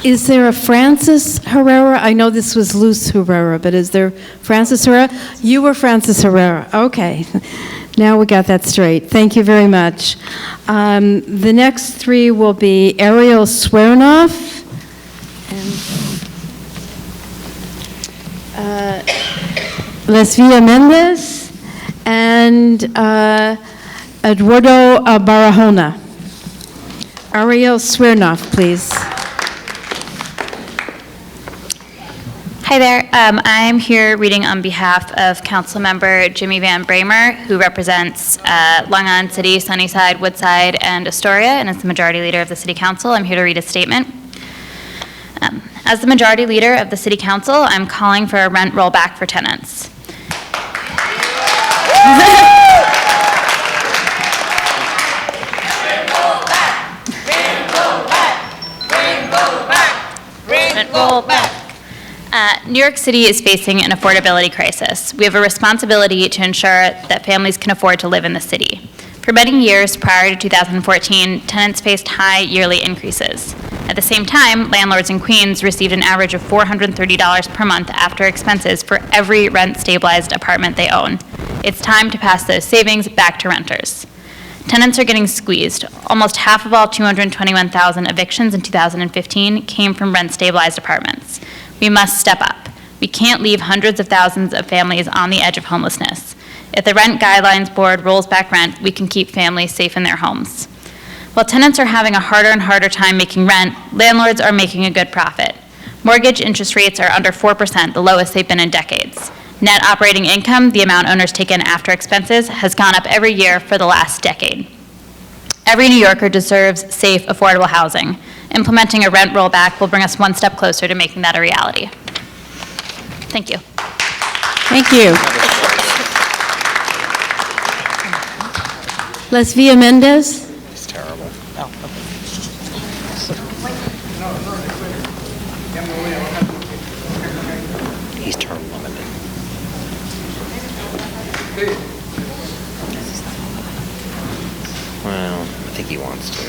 Is there a Francis Herrera? I know this was Luz Herrera, but is there Francis Herrera? You were Francis Herrera. Okay. Now we got that straight. Thank you very much. The next three will be Ariel Swernoff and Lesvia Mendez and Eduardo Barahona. Ariel Swernoff, please. Hi there. I'm here reading on behalf of Councilmember Jimmy Van Bramer, who represents Long Island City, Sunnyside, Woodside, and Astoria, and is the Majority Leader of the City Council. I'm here to read a statement. As the Majority Leader of the City Council, I'm calling for a rent rollback for tenants. New York City is facing an affordability crisis. We have a responsibility to ensure that families can afford to live in the city. For many years prior to 2014, tenants faced high yearly increases. At the same time, landlords in Queens received an average of $430 per month after expenses for every rent-stabilized apartment they own. It's time to pass those savings back to renters. Tenants are getting squeezed. Almost half of all 221,000 evictions in 2015 came from rent-stabilized apartments. We must step up. We can't leave hundreds of thousands of families on the edge of homelessness. If the Rent Guidelines Board rolls back rent, we can keep families safe in their homes. While tenants are having a harder and harder time making rent, landlords are making a good profit. Mortgage interest rates are under 4%, the lowest they've been in decades. Net operating income, the amount owners take in after expenses, has gone up every year for the last decade. Every New Yorker deserves safe, affordable housing. Implementing a rent rollback will bring us one step closer to making that a reality. Thank you. Thank you. Lesvia Mendez. It's terrible. He's term limited. Well, I think he wants to.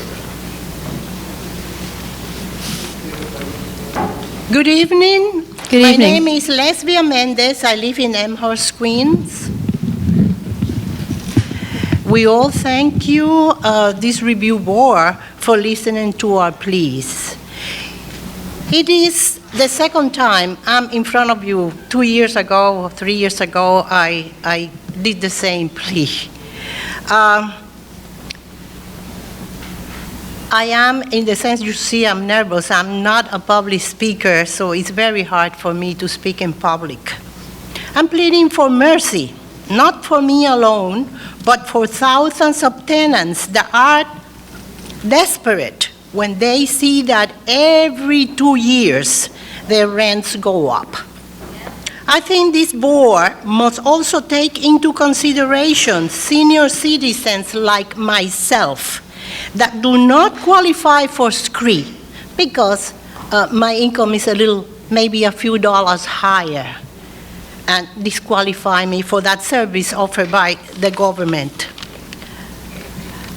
Good evening. Good My evening. name is Lesvia Mendez. I live in Amherst, Queens. We all thank you, this review board, for listening to our pleas. It is the second time I'm in front of you. 2 years ago or 3 years ago, I did the same plea. I am, in the sense you see, I'm nervous. I'm not a public speaker, so it's very hard for me to speak in public. I'm pleading for mercy, not for me alone, but for thousands of tenants that are desperate when they see that every 2 years their rents go up. I think this board must also take into consideration senior citizens like myself that do not qualify for SCRI because my income is a little, maybe a few dollars higher, and disqualify me for that service offered by the government.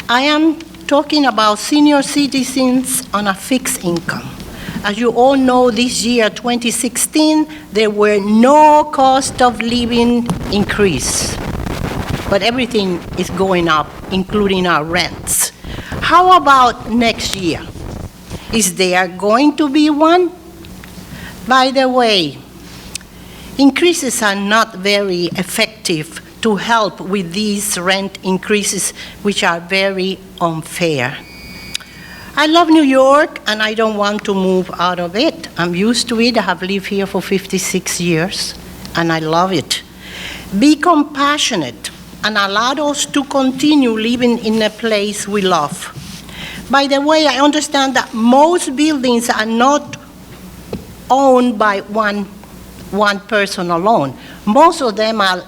I am talking about senior citizens on a fixed income. As you all know, this year, 2016, there were no cost of living increase, but everything is going up, including our rents. How about next year? Is there going to be one? By the way, increases are not very effective to help with these rent increases, which are very unfair. I love New York, and I don't want to move out of it. I'm used to it. I have lived here for 56 years, and I love it. Be compassionate and allow us to continue living in a place we love. By the way, I understand that most buildings are not owned by one person alone. Most of them are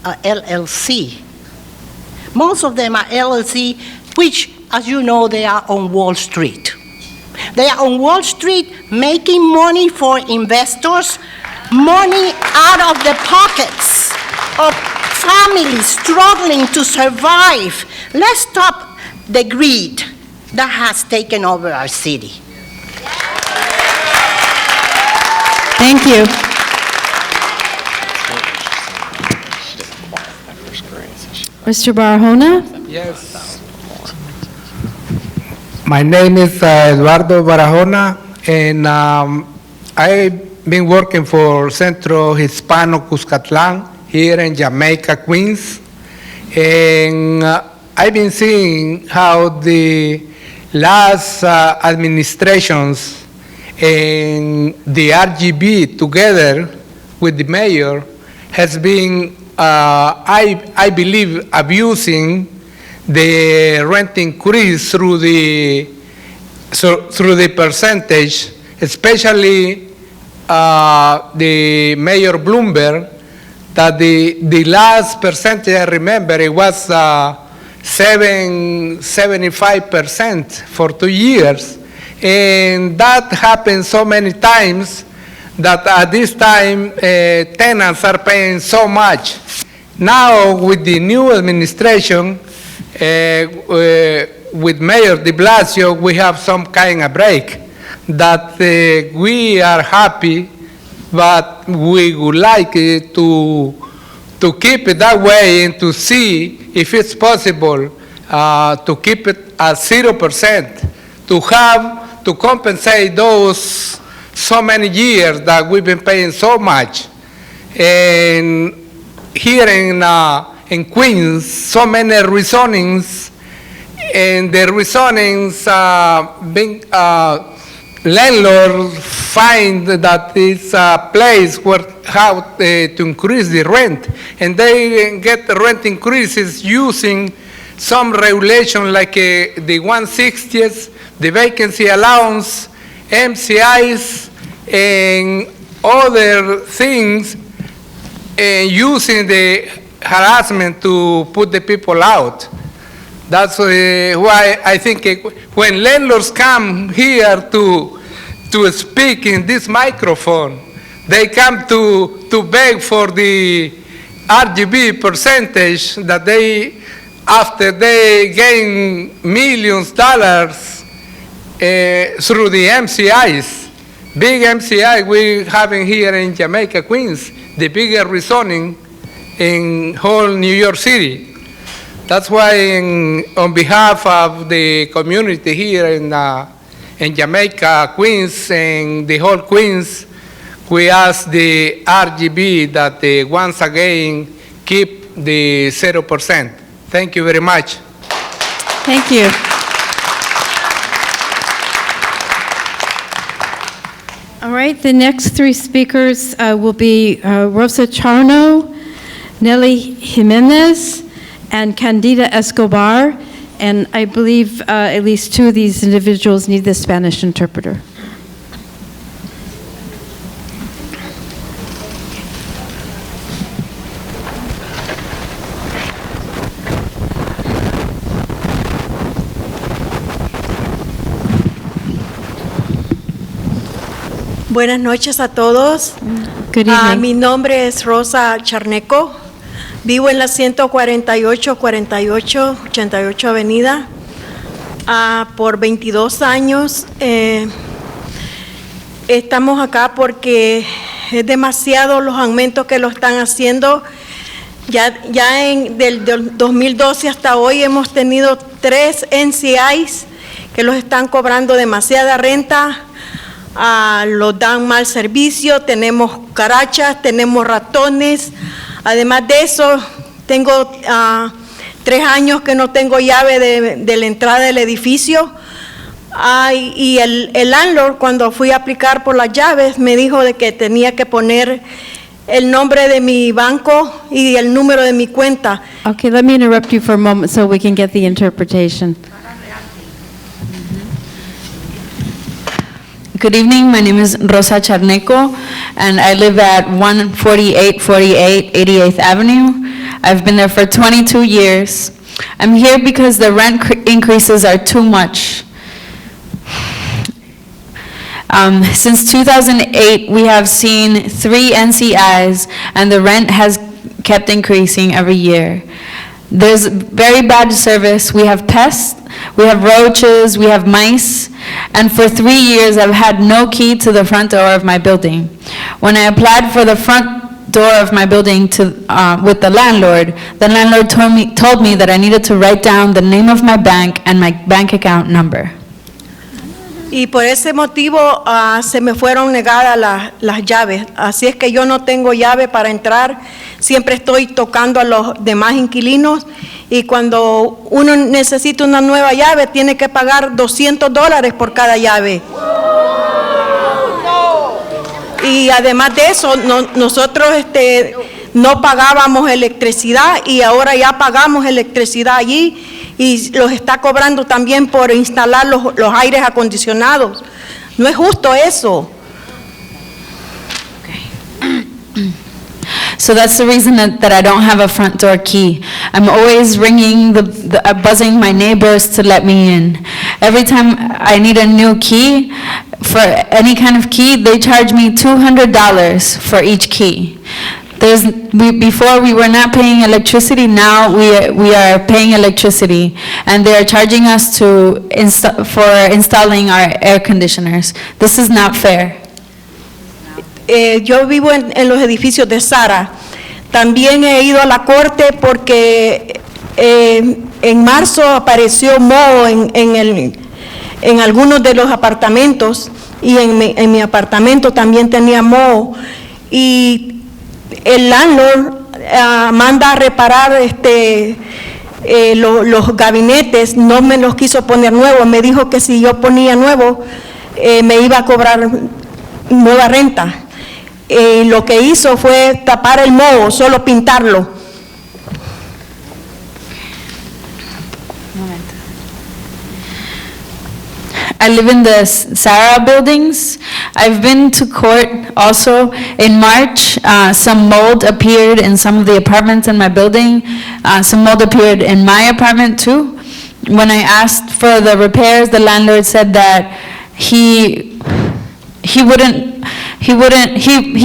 LLC. Most of them are LLC, which, as you know, they are on Wall Street. They are on Wall Street making money for investors, money out of the pockets of families struggling to survive. Let's stop the greed that has taken over our city. Thank you. She doesn't qualify for screen, so she Mr. Barahona? Yes. My name is Eduardo Barahona, and I've been working for Centro Hispano Cuscatlán here in Jamaica, Queens. And I've been seeing how the last administrations and the RGB together with the mayor has been, I believe, abusing the rent increase through the percentage, especially the Mayor Bloomberg, that the last percentage I remember it was 75% for 2 years, and that happened so many times that at this time tenants are paying so much. Now with the new administration, with Mayor de Blasio, we have some kind of break that we are happy, but we would like to keep it that way and to see if it's possible to keep it at 0%, to compensate those so many years that we've been paying so much. And here in Queens, so many rezonings, and the rezonings landlords find that it's a place where how to increase the rent, and they get the rent increases using some regulation like the 160th, the vacancy allowance, MCIs, and other things, and using the harassment to put the people out. That's why I think when landlords come here to speak in this microphone, they come to beg for the RGB percentage that after they gain millions of dollars through the MCIs. Big MCI we having here in Jamaica, Queens, the bigger rezoning in whole New York City. That's why on behalf of the community here in Jamaica, Queens, and the whole Queens, we ask the RGB that they once again keep the 0%. Thank you very much. Thank you. All right, the next three speakers will be Rosa Charno, Nelly Jimenez, and Candida Escobar, and I believe at least two of these individuals need the Spanish interpreter. Buenas noches a todos. Good evening. Mi nombre es Rosa Charneco. Vivo en la 148 Avenida. Por 22 años estamos acá porque es demasiado los aumentos que lo están haciendo. Ya del 2012 hasta hoy hemos tenido 3 NCIs que los están cobrando demasiada renta. Los dan mal servicio, tenemos cucarachas, tenemos ratones. Además de eso, tengo 3 años que no tengo llave de la entrada del edificio. Y el landlord, cuando fui a aplicar por las llaves, me dijo de que tenía que poner el nombre de mi banco y el número de mi cuenta. Okay, let me interrupt you for a moment so we can get the interpretation. Good evening, my name is Rosa Charneco, and I live at 14848 88th Avenue. I've been there for 22 years. I'm here because the rent increases are too much. Since 2008, we have seen 3 NCIs, and the rent has kept increasing every year. There's very bad service. We have pests, we have roaches, we have mice, and for 3 years I've had no key to the front door of my building. When I applied for the front door of my building with the landlord told me that I needed to write down the name of my bank and my bank account number. Y por ese motivo se me fueron negadas las llaves. Así es que yo no tengo llave para entrar. Siempre estoy tocando a los demás inquilinos. Y cuando uno necesita una nueva llave, tiene que pagar $200 por cada llave. Y además de eso, nosotros no pagábamos electricidad y ahora ya pagamos electricidad allí. Y los está cobrando también por instalar los aires acondicionados. No es justo eso. So that's the reason that I don't have a front door key. I'm always ringing, buzzing my neighbors to let me in. Every time I need a new key, for any kind of key, they charge me $200 for each key. Before we were not paying electricity, now we are paying electricity, and they are charging us for installing our air conditioners. This is not fair. Yo vivo en los edificios de Sara. También he ido a la corte porque en marzo apareció moho en algunos de los apartamentos, y en mi apartamento también tenía moho. Y el landlord manda a reparar los gabinetes, no me los quiso poner nuevos, me dijo que si yo ponía nuevo me iba a cobrar nueva renta. Lo que hizo fue tapar el moho, solo pintarlo. I live in the Sarah buildings. I've been to court also. In March, some mold appeared in some of the apartments in my building. Some mold appeared in my apartment too. When I asked for the repairs, the landlord said that he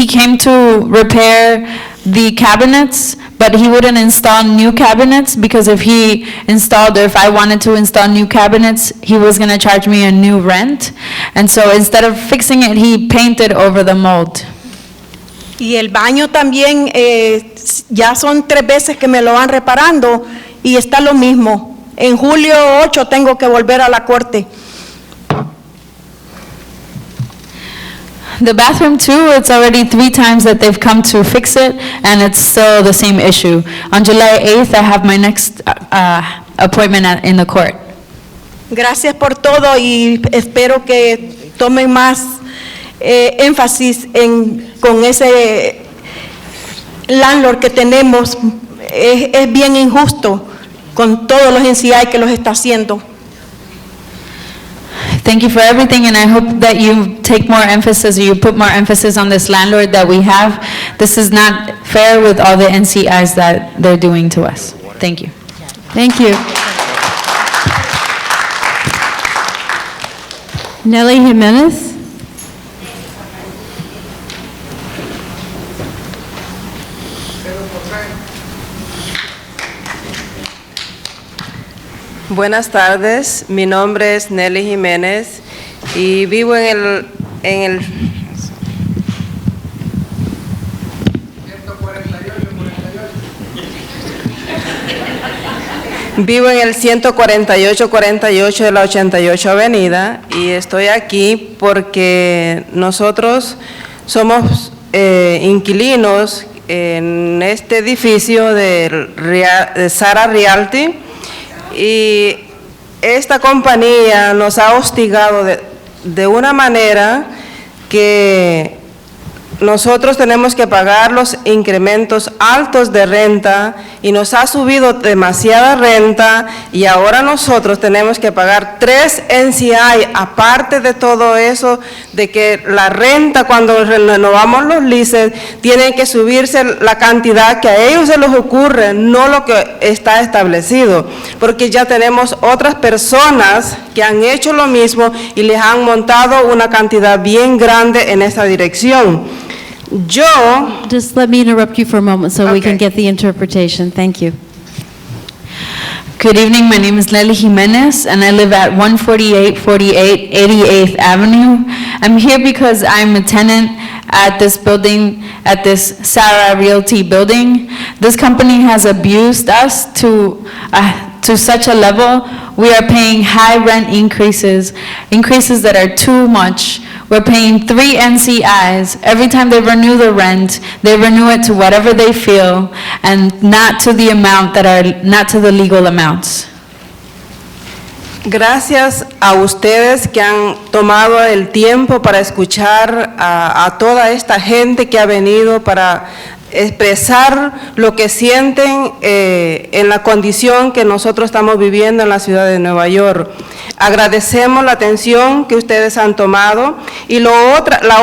came to repair the cabinets, but he wouldn't install new cabinets, because if he installed, or if I wanted to install new cabinets, he was going to charge me a new rent. And so instead of fixing it, he painted over the mold. Y el baño también, ya son 3 veces que me lo van reparando y está lo mismo. En julio 8 tengo que volver a la corte. The bathroom too, it's already 3 times that they've come to fix it, and it's still the same issue. On July 8th, I have my next appointment in the court. Gracias por todo y espero que tomen más énfasis con ese landlord que tenemos. Es bien injusto con todos los NCI que los está haciendo. Thank you for everything, and I hope that you take more emphasis, or you put more emphasis on this landlord that we have. This is not fair with all the NCIs that they're doing to us. Thank you. Thank you. Nelly Jimenez? Buenas tardes, mi nombre es Nelly Jiménez y vivo en el Vivo en el 14848 de la 88 Avenida y estoy aquí porque nosotros somos inquilinos en este edificio de Sara Realty, y esta compañía nos ha hostigado de una manera que nosotros tenemos que pagar los incrementos altos de renta, y nos ha subido demasiada renta, y ahora nosotros tenemos que pagar 3 NCI, aparte de todo eso, de que la renta cuando renovamos los leases, tiene que subirse la cantidad que a ellos se les ocurre, no lo que está establecido, porque ya tenemos otras personas que han hecho lo mismo y les han montado una cantidad bien grande en esta dirección. Just let me interrupt you for a moment so we can Okay. get the interpretation. Thank you. Good evening, my name is Nelly Jimenez, and I live at 14848 88th Avenue. I'm here because I'm a tenant at this building, at this Sarah Realty building. This company has abused us to such a level. We are paying high rent increases that are too much. We're paying 3 NCIs. Every time they renew the rent, they renew it to whatever they feel and not to the amount not to the legal amounts. Gracias a ustedes que han tomado el tiempo para escuchar a toda esta gente que ha venido para expresar lo que sienten en la condición que nosotros estamos viviendo en la ciudad de Nueva York. Agradecemos la atención que ustedes han tomado y la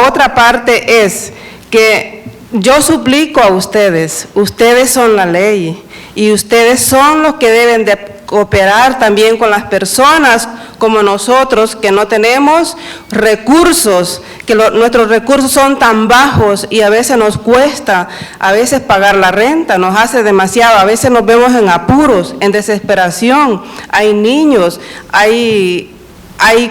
otra parte es que yo suplico a ustedes, ustedes son la ley y ustedes son los que deben de cooperar también con las personas como nosotros que no tenemos recursos, que nuestros recursos son tan bajos y a veces nos cuesta, a veces pagar la renta, nos hace demasiado, a veces nos vemos en apuros, en desesperación, hay niños, hay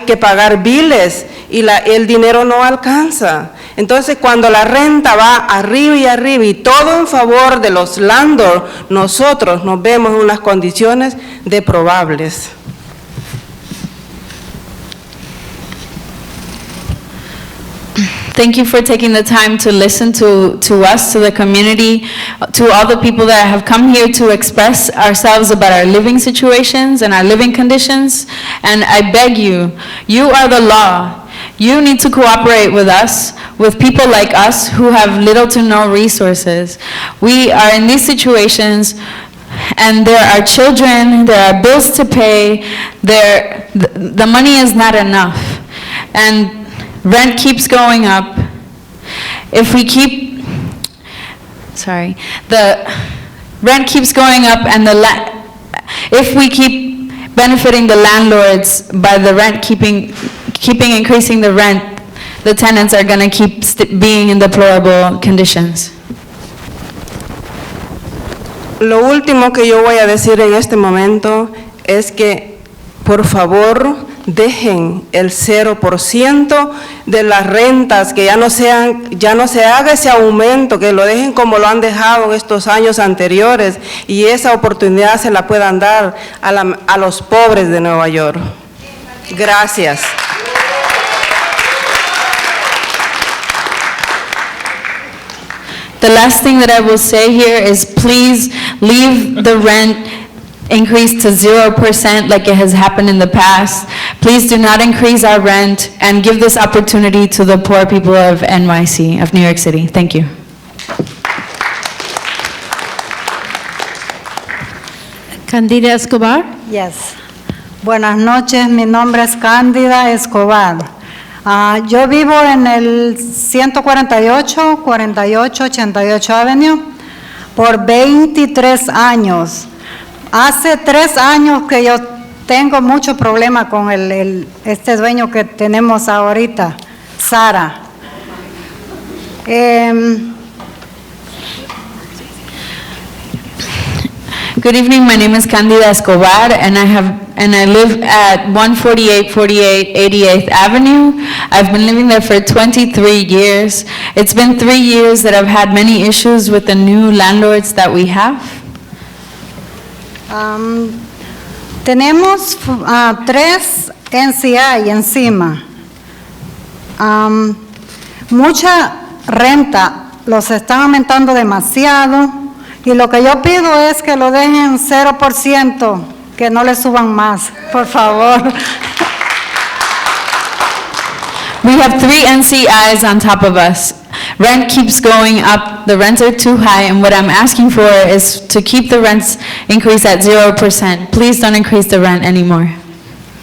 que pagar biles y el dinero no alcanza. Entonces, cuando la renta va arriba y todo en favor de los landlords, nosotros nos vemos en unas condiciones deprobables. Thank you for taking the time to listen to us, to the community, to all the people that have come here to express ourselves about our living situations and our living conditions. And I beg you, you are the law. You need to cooperate with us, with people like us who have little to no resources. We are in these situations and there are children, there are bills to pay, the money is not enough. And rent keeps going up. If we keep, the rent keeps going up and if we keep benefiting the landlords by the rent keeping increasing the rent, the tenants are going to keep being in deplorable conditions. Lo último que yo voy a decir en este momento es que, por favor, dejen el 0% de las rentas, que ya no se haga ese aumento, que lo dejen como lo han dejado en estos años anteriores y esa oportunidad se la puedan dar a los pobres de Nueva York. Gracias. The last thing that I will say here is please leave the rent increase to 0% like it has happened in the past. Please do not increase our rent and give this opportunity to the poor people of NYC, of New York City. Thank you. Candida Escobar. Yes. Buenas noches, mi nombre es Cándida Escobar. Yo vivo en el 148, 48, 88 Avenue por 23 años. Hace 3 años que yo tengo mucho problema con este dueño que tenemos ahorita, Sara. Good evening, my name is Candida Escobar and I live at 14848 88th Avenue. I've been living there for 23 years. It's been 3 years that I've had many issues with the new landlords that we have. Tenemos 3 NCI encima. Mucha renta, los están aumentando demasiado y lo que yo pido es que lo dejen 0%, que no le suban más, por favor. We have 3 NCIs on top of us. Rent keeps going up, the rents are too high, and what I'm asking for is to keep the rents increased at 0%. Please don't increase the rent anymore.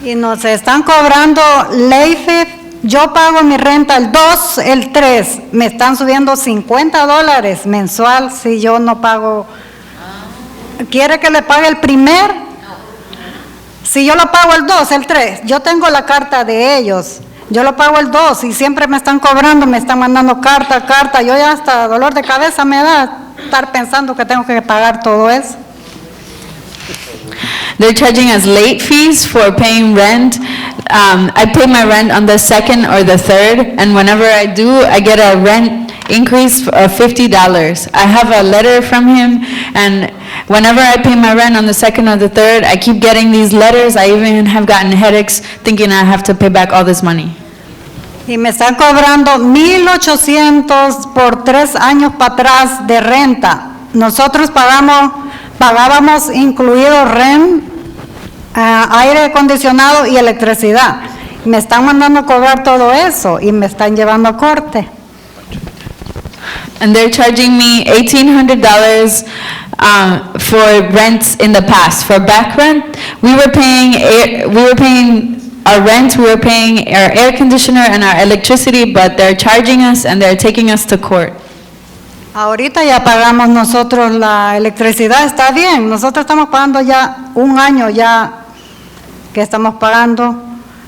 Y nos están cobrando ley fee. Yo pago mi renta el 2, el 3. Me están subiendo $50 mensual si yo no pago. ¿Quiere que le pague el primer? Si yo lo pago el 2, el 3. Yo tengo la carta de ellos. Yo lo pago el 2 y siempre me están cobrando, me están mandando carta. Yo ya hasta dolor de cabeza me da estar pensando que tengo que pagar todo eso. They're charging us late fees for paying rent. I pay my rent on the 2nd or the 3rd, and whenever I do, I get a rent increase of $50. I have a letter from him, and whenever I pay my rent on the 2nd or the 3rd, I keep getting these letters. I even have gotten headaches thinking I have to pay back all this money. Y me están cobrando 1,800 por 3 años para atrás de renta. Nosotros pagábamos incluido aire acondicionado y electricidad. Me están mandando a cobrar todo eso y me están llevando a corte. And they're charging me $1,800 for rents in the past. For back rent, we were paying our rent, we were paying our air conditioner and our electricity, but they're charging us and they're taking us to court. Ahorita ya pagamos nosotros la electricidad, está bien. Nosotros estamos pagando ya un año ya que estamos pagando,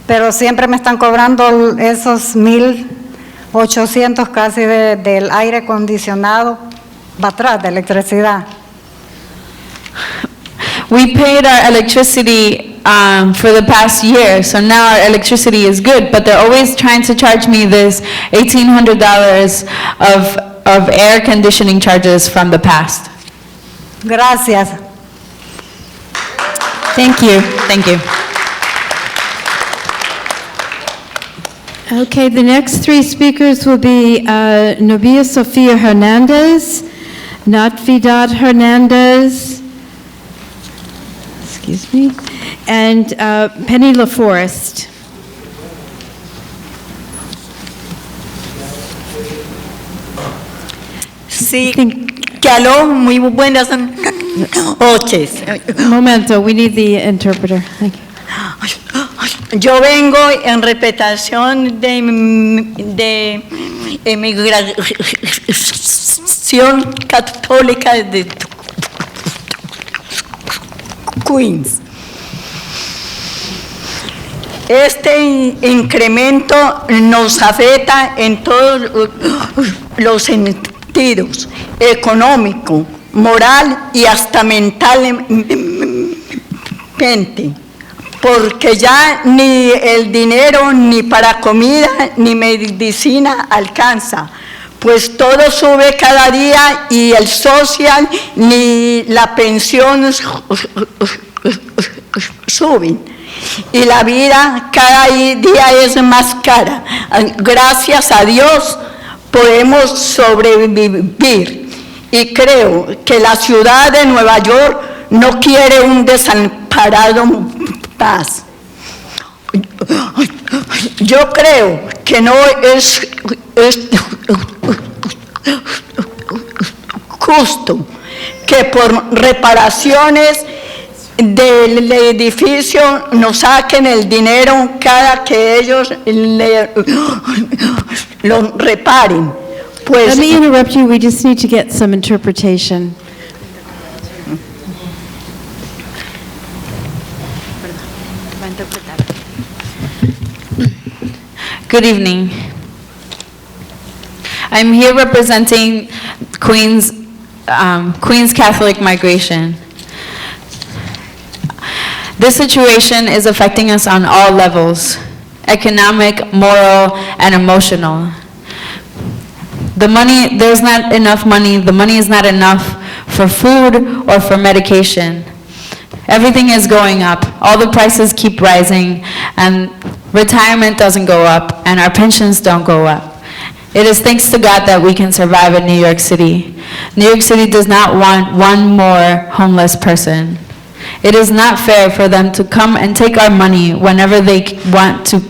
pero siempre me están cobrando esos 1,800 casi del aire acondicionado para atrás, de electricidad. We paid our electricity for the past year, so now our electricity is good, but they're always trying to charge me this $1,800 of air conditioning charges from the past. Gracias. Thank you. Thank you. Okay, the next 3 speakers will be Novia Sofia Hernandez, Natividad Hernandez, excuse me, and Penny LaForest. Sí, que aló, muy buenas noches. Un momento, we need the interpreter. Thank you. Yo vengo en representación de emigración católica de Queens. Este incremento nos afecta en todos los sentidos, económico, moral y hasta mentalmente, porque ya ni el dinero ni para comida ni medicina alcanza, pues todo sube cada día y el social ni la pensión suben. Y la vida cada día es más cara. Gracias a Dios podemos sobrevivir. Y creo que la ciudad de Nueva York no quiere un desamparado más. Yo creo que no es justo que por reparaciones del edificio nos saquen el dinero cada que ellos lo reparen. Pues, Let me interrupt you, we just need to get some interpretation. Good evening. I'm here representing Queens Catholic Migration. This situation is affecting us on all levels: economic, moral, and emotional. There's not enough money. The money is not enough for food or for medication. Everything is going up. All the prices keep rising, and retirement doesn't go up, and our pensions don't go up. It is thanks to God that we can survive in New York City. New York City does not want one more homeless person. It is not fair for them to come and take our money whenever they want to,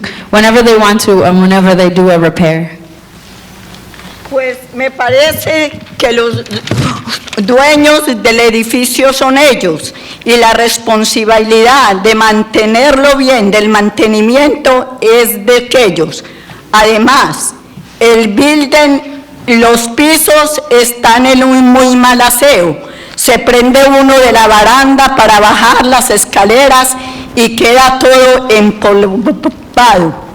and whenever they do a repair. Pues me parece que los dueños del edificio son ellos y la responsabilidad de mantenerlo bien, del mantenimiento, es de ellos. Además, el building, los pisos están en un muy mal aseo. Se prende uno de la baranda para bajar las escaleras y queda todo empolvado.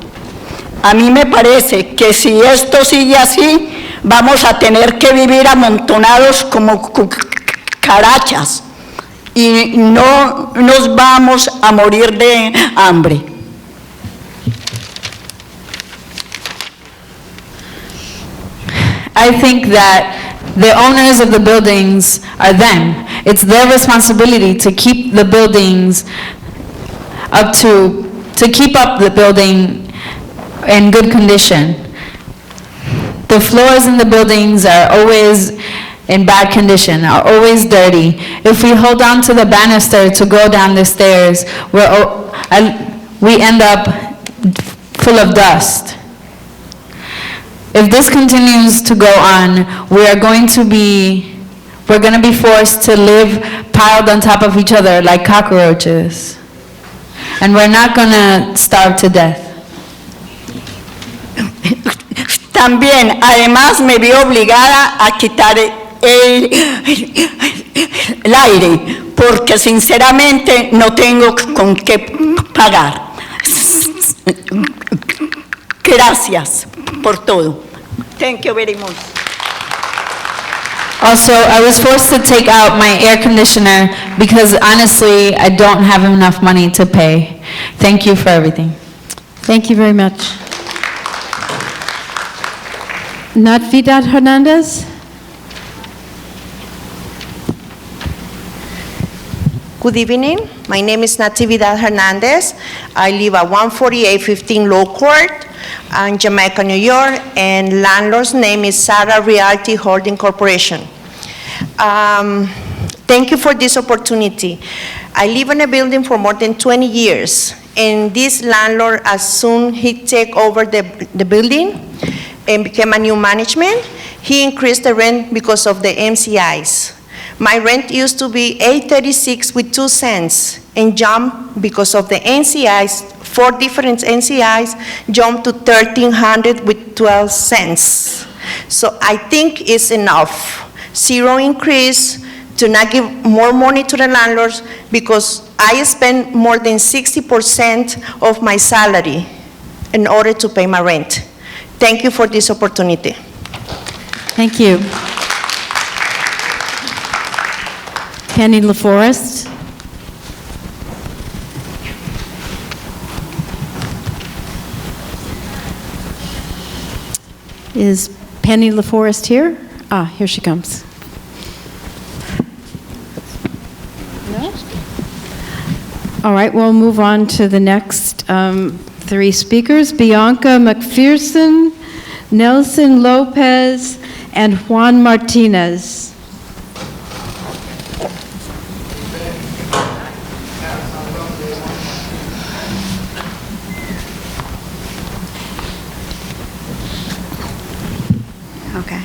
A mí me parece que si esto sigue así, vamos a tener que vivir amontonados como cucarachas y no nos vamos a morir de hambre. I think that the owners of the buildings are them. It's their responsibility to keep the buildings to keep up the building in good condition. The floors in the buildings are always in bad condition, are always dirty. If we hold on to the banister to go down the stairs, we end up full of dust. If this continues to go on, we're going to be forced to live piled on top of each other like cockroaches. And we're not going to starve to death. También, además, me vi obligada a quitar el aire, porque sinceramente no tengo con qué pagar. Gracias por todo. Thank you very much. Also, I was forced to take out my air conditioner because honestly, I don't have enough money to pay. Thank you for everything. Thank you very much. Natividad Hernandez? Good evening. My name is Natividad Hernandez. I live at 14815 Low Court in Jamaica, New York, and landlord's name is Sarah Realty Holding Corporation. Thank you for this opportunity. I live in a building for more than 20 years, and this landlord, as soon he take over the building and became a new management, he increased the rent because of the MCIs. My rent used to be $8.36 with 2 cents and jumped because of the NCIs, 4 different NCIs, jumped to $13.00 with 12 cents. So I think it's enough. 0 increase, to not give more money to the landlords, because I spend more than 60% of my salary in order to pay my rent. Thank you for this opportunity. Thank you. Penny LaForest? Is Penny LaForest here? Ah, here she comes. No? All right, we'll move on to the next 3 speakers. Bianca McPherson, Nelson Lopez, and Juan Martinez. Okay.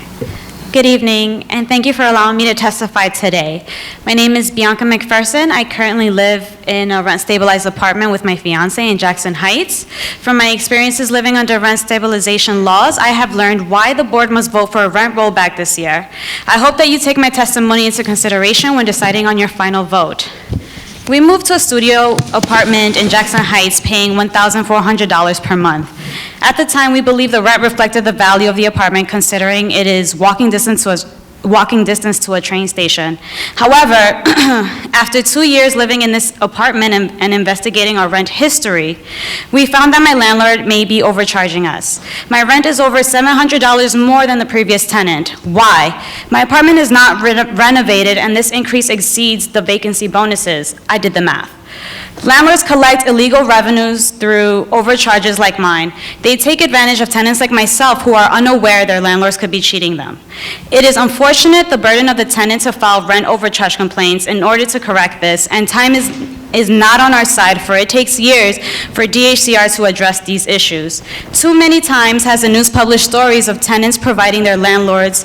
Good evening, and thank you for allowing me to testify today. My name is Bianca McPherson. I currently live in a rent-stabilized apartment with my fiance in Jackson Heights. From my experiences living under rent stabilization laws, I have learned why the board must vote for a rent rollback this year. I hope that you take my testimony into consideration when deciding on your final vote. We moved to a studio apartment in Jackson Heights paying $1,400 per month. At the time, we believed the rent reflected the value of the apartment, considering it is walking distance to a train station. However, after 2 years living in this apartment and investigating our rent history, we found that my landlord may be overcharging us. My rent is over $700 more than the previous tenant. Why? My apartment is not renovated, and this increase exceeds the vacancy bonuses. I did the math. Landlords collect illegal revenues through overcharges like mine. They take advantage of tenants like myself who are unaware their landlords could be cheating them. It is unfortunate the burden of the tenant to file rent overcharge complaints in order to correct this, and time is not on our side, for it takes years for DHCR to address these issues. Too many times has the news published stories of tenants proving their landlords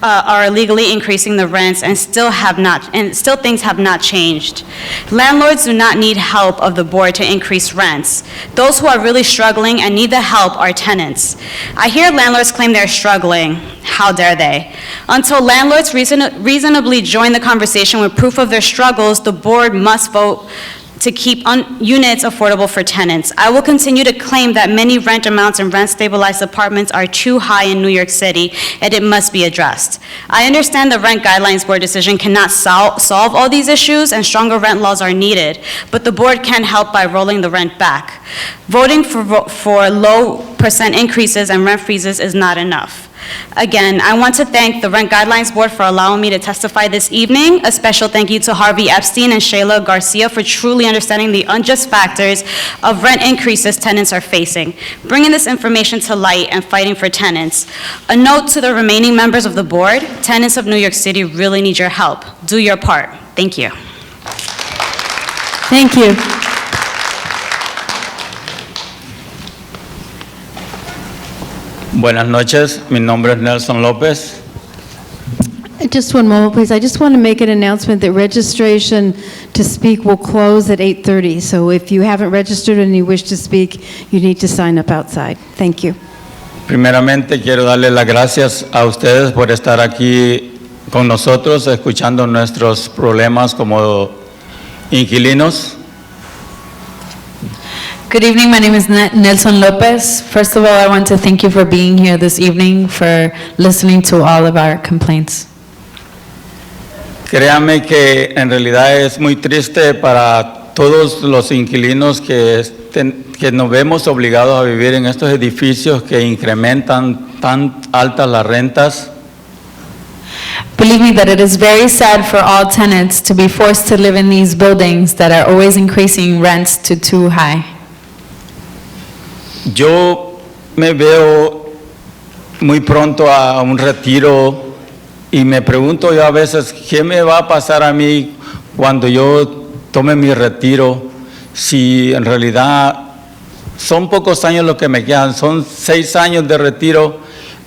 are illegally increasing the rents and still things have not changed. Landlords do not need help of the board to increase rents. Those who are really struggling and need the help are tenants. I hear landlords claim they're struggling. How dare they? Until landlords reasonably join the conversation with proof of their struggles, the board must vote to keep units affordable for tenants. I will continue to claim that many rent amounts in rent-stabilized apartments are too high in New York City, and it must be addressed. I understand the Rent Guidelines Board decision cannot solve all these issues, and stronger rent laws are needed, but the board can help by rolling the rent back. Voting for low percent increases and rent freezes is not enough. Again, I want to thank the Rent Guidelines Board for allowing me to testify this evening. A special thank you to Harvey Epstein and Shayla Garcia for truly understanding the unjust factors of rent increases tenants are facing, bringing this information to light and fighting for tenants. A note to the remaining members of the board, tenants of New York City really need your help. Do your part. Thank you. Thank you. Buenas noches, mi nombre es Nelson López. Just one moment, please. I just want to make an announcement that registration to speak will close at 8:30. So if you haven't registered and you wish to speak, you need to sign up outside. Thank you. Primeramente quiero darle las gracias a ustedes por estar aquí con nosotros, escuchando nuestros problemas como inquilinos. Good evening, my name is Nelson Lopez. First of all, I want to thank you for being here this evening, for listening to all of our complaints. Créame que en realidad es muy triste para todos los inquilinos que nos vemos obligados a vivir en estos edificios que incrementan tan altas las rentas. Believe me that it is very sad for all tenants to be forced to live in these buildings that are always increasing rents to too high. Yo me veo muy pronto a un retiro y me pregunto yo a veces, ¿qué me va a pasar a mí cuando yo tome mi retiro? Si en realidad son pocos años los que me quedan, son 6 años de retiro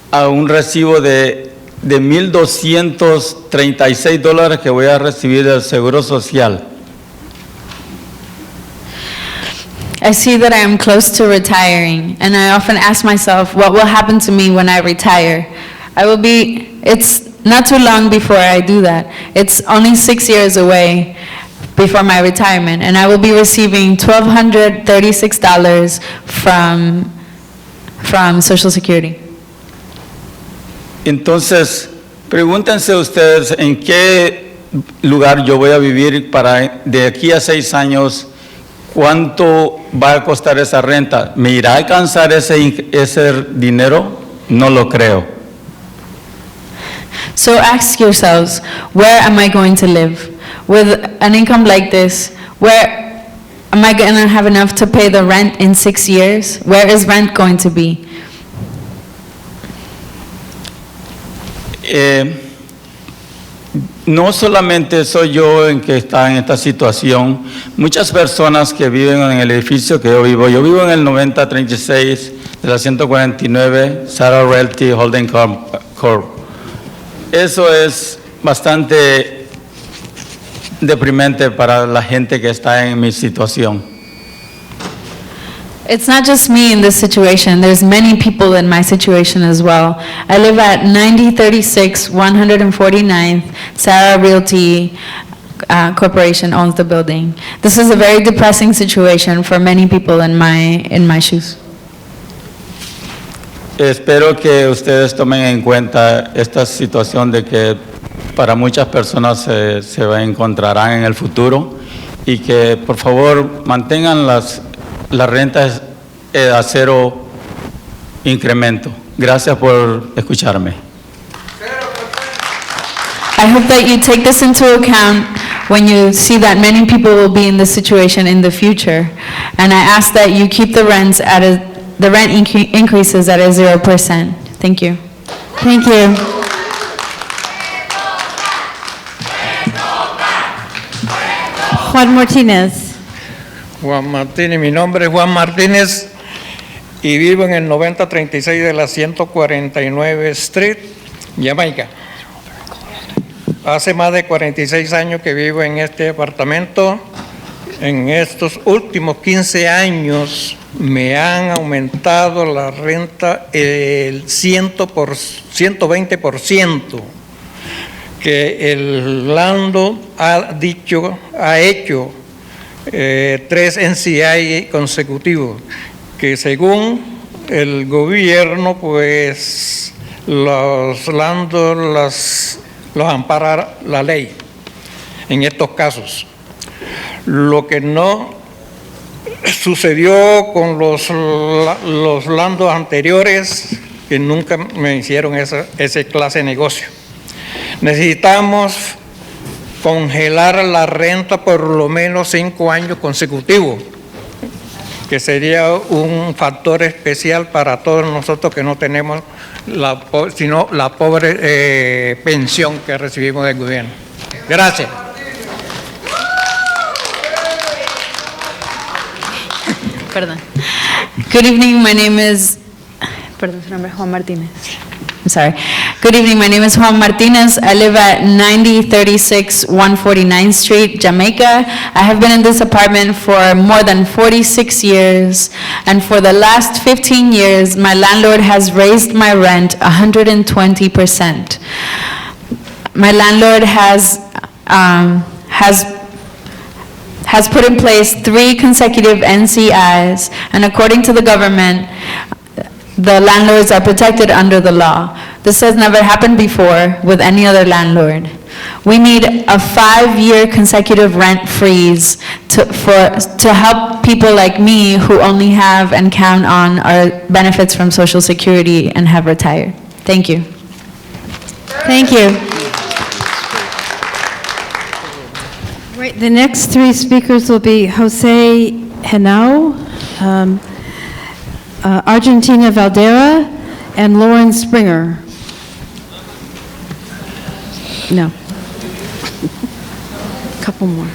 a un recibo de $1,236 que voy a recibir del Seguro Social. I see that I am close to retiring, and I often ask myself, what will happen to me when I retire? It's not too long before I do that. It's only 6 years away before my retirement, and I will be receiving $1,236 from Social Security. Entonces, pregúntense ustedes en qué lugar yo voy a vivir para de aquí a 6 años. ¿Cuánto va a costar esa renta? ¿Me irá a alcanzar ese dinero? No lo creo. So ask yourselves, where am I going to live? With an income like this, where am I going to have enough to pay the rent in 6 years? Where is rent going to be? No solamente soy yo en que está en esta situación, muchas personas que viven en el edificio que yo vivo en el 9036 de la 149 Sarah Realty Holding Corp. Eso es bastante deprimente para la gente que está en mi situación. It's not just me in this situation. There's many people in my situation as well. I live at 9036 149th. Sarah Realty Corporation owns the building. This is a very depressing situation for many people in my shoes. Espero que ustedes tomen en cuenta esta situación de que para muchas personas se encontrarán en el futuro y que por favor mantengan las rentas a cero incremento. Gracias por escucharme. I hope that you take this into account when you see that many people will be in this situation in the future. And I ask that you keep the rents the rent increases at a 0%. Thank you. Thank you. Juan Martínez. Juan Martínez, mi nombre es Juan Martínez y vivo en el 9036 de la 149 Street, Jamaica. Hace más de 46 años que vivo en este apartamento. En estos últimos 15 años me han aumentado la renta el 120%, que el landlord ha hecho 3 NCI consecutivos, que según el gobierno, pues los landlords los ampara la ley en estos casos. Lo que no sucedió con los landlords anteriores, que nunca me hicieron esa clase de negocio. Necesitamos congelar la renta por lo menos 5 años consecutivos, que sería un factor especial para todos nosotros que no tenemos sino la pobre pensión que recibimos del gobierno. Gracias. Perdón. Good evening, my name is, perdón, su nombre es Juan Martínez. I'm sorry. Good evening, my name is Juan Martinez. I live at 9036 149th Street, Jamaica. I have been in this apartment for more than 46 years, and for the last 15 years, my landlord has raised my rent 120%. My landlord has put in place 3 consecutive NCIs, and according to the government, the landlords are protected under the law. This has never happened before with any other landlord. We need a 5-year consecutive rent freeze to help people like me who only have and count on our benefits from Social Security and have retired. Thank you. Thank you. Right, the next 3 speakers will be Jose Henao, Argentina Valdera, and Lauren Springer. No. Couple more.